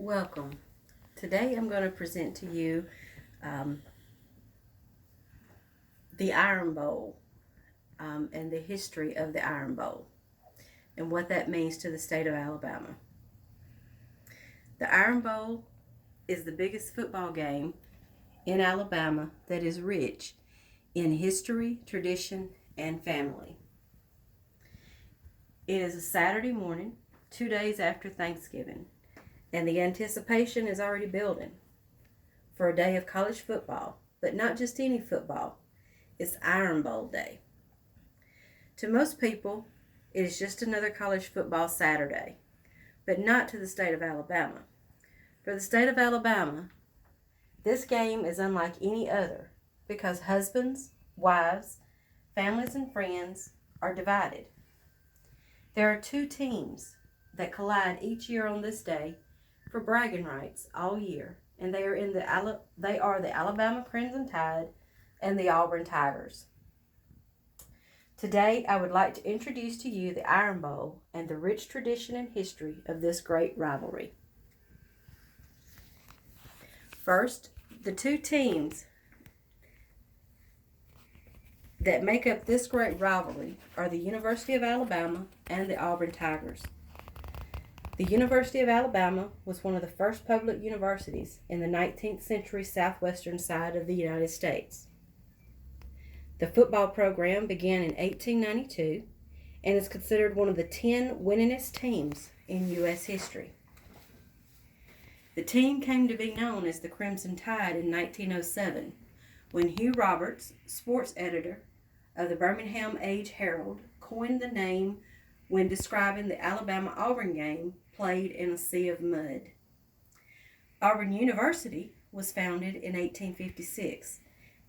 Welcome. Today I'm going to present to you um, the Iron Bowl and the history of the Iron Bowl and what that means to the state of Alabama. The Iron Bowl is the biggest football game in Alabama that is rich in history, tradition, and family. It is a Saturday morning, 2 days after Thanksgiving, and the anticipation is already building for a day of college football, but not just any football. It's Iron Bowl Day. To most people, it is just another college football Saturday, but not to the state of Alabama. For the state of Alabama, this game is unlike any other because husbands, wives, families, and friends are divided. There are two teams that collide each year on this day for bragging rights all year, and they are the Alabama Crimson Tide and the Auburn Tigers. Today, I would like to introduce to you the Iron Bowl and the rich tradition and history of this great rivalry. First, the two teams that make up this great rivalry are the University of Alabama and the Auburn Tigers. The University of Alabama was one of the first public universities in the 19th century southwestern side of the United States. The football program began in 1892 and is considered one of the 10 winningest teams in U.S. history. The team came to be known as the Crimson Tide in 1907 when Hugh Roberts, sports editor of the Birmingham Age Herald, coined the name when describing the Alabama-Auburn game played in a sea of mud. Auburn University was founded in 1856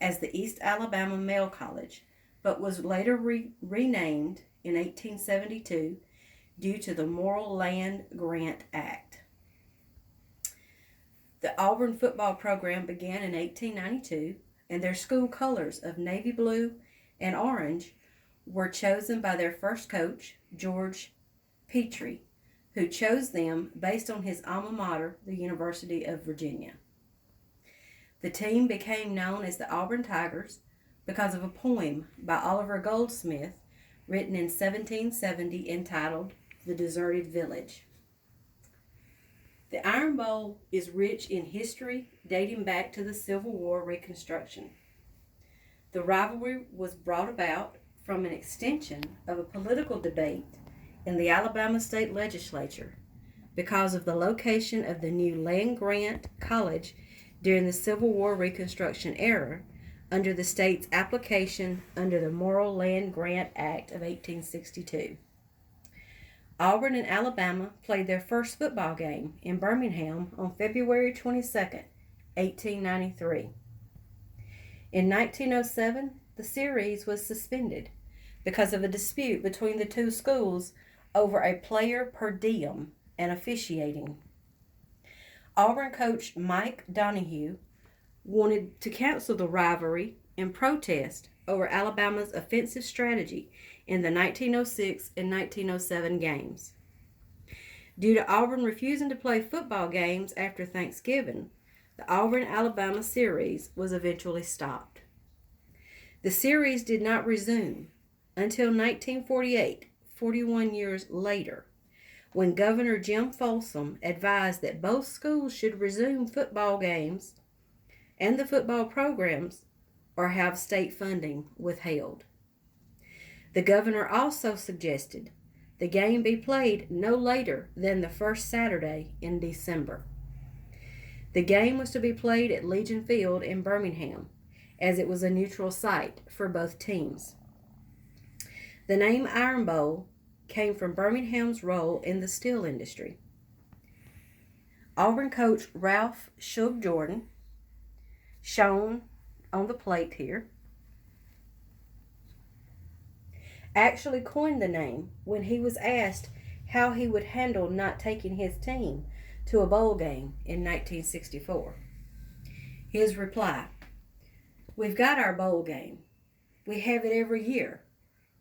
as the East Alabama Male College, but was later renamed in 1872 due to the Morrill Land Grant Act. The Auburn football program began in 1892, and their school colors of navy blue and orange were chosen by their first coach, George Petrie, who chose them based on his alma mater, the University of Virginia. The team became known as the Auburn Tigers because of a poem by Oliver Goldsmith written in 1770 entitled The Deserted Village. The Iron Bowl is rich in history dating back to the Civil War Reconstruction. The rivalry was brought about from an extension of a political debate in the Alabama State Legislature because of the location of the new land-grant college during the Civil War Reconstruction era under the state's application under the Morrill Land Grant Act of 1862. Auburn and Alabama played their first football game in Birmingham on February 22, 1893. In 1907, the series was suspended because of a dispute between the two schools over a player per diem and officiating. Auburn coach Mike Donahue wanted to cancel the rivalry in protest over Alabama's offensive strategy in the 1906 and 1907 games. Due to Auburn refusing to play football games after Thanksgiving, the Auburn-Alabama series was eventually stopped. The series did not resume until 1948, 41 years later, when Governor Jim Folsom advised that both schools should resume football games and the football programs or have state funding withheld. The governor also suggested the game be played no later than the first Saturday in December. The game was to be played at Legion Field in Birmingham, as it was a neutral site for both teams. The name Iron Bowl came from Birmingham's role in the steel industry. Auburn coach Ralph Shub Jordan, shown on the plate here, actually coined the name when he was asked how he would handle not taking his team to a bowl game in 1964. His reply, "We've got our bowl game. We have it every year.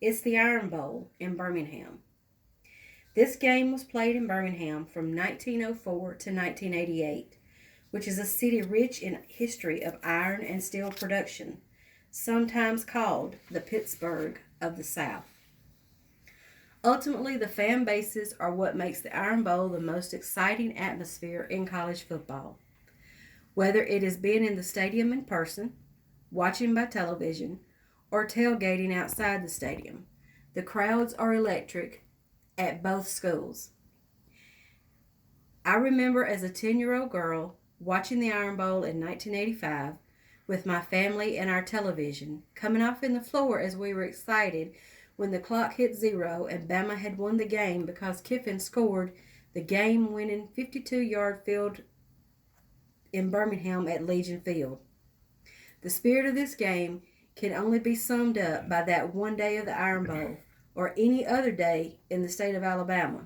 It's the Iron Bowl in Birmingham." This game was played in Birmingham from 1904 to 1988, which is a city rich in history of iron and steel production, sometimes called the Pittsburgh of the South. Ultimately, the fan bases are what makes the Iron Bowl the most exciting atmosphere in college football. Whether it is being in the stadium in person, watching by television, or tailgating outside the stadium, the crowds are electric at both schools. I remember as a 10-year-old girl watching the Iron Bowl in 1985 with my family and our television, coming off in the floor as we were excited when the clock hit zero and Bama had won the game because Kiffin scored the game-winning 52-yard field in Birmingham at Legion Field. The spirit of this game can only be summed up by that one day of the Iron Bowl or any other day in the state of Alabama.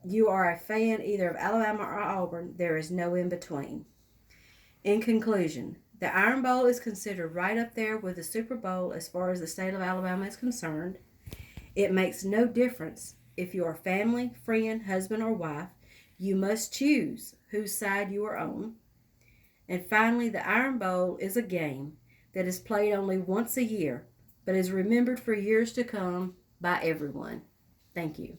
You are a fan either of Alabama or Auburn. There is no in between. In conclusion, the Iron Bowl is considered right up there with the Super Bowl as far as the state of Alabama is concerned. It makes no difference if you are family, friend, husband, or wife. You must choose whose side you are on. And finally, the Iron Bowl is a game that is played only once a year, but is remembered for years to come by everyone. Thank you.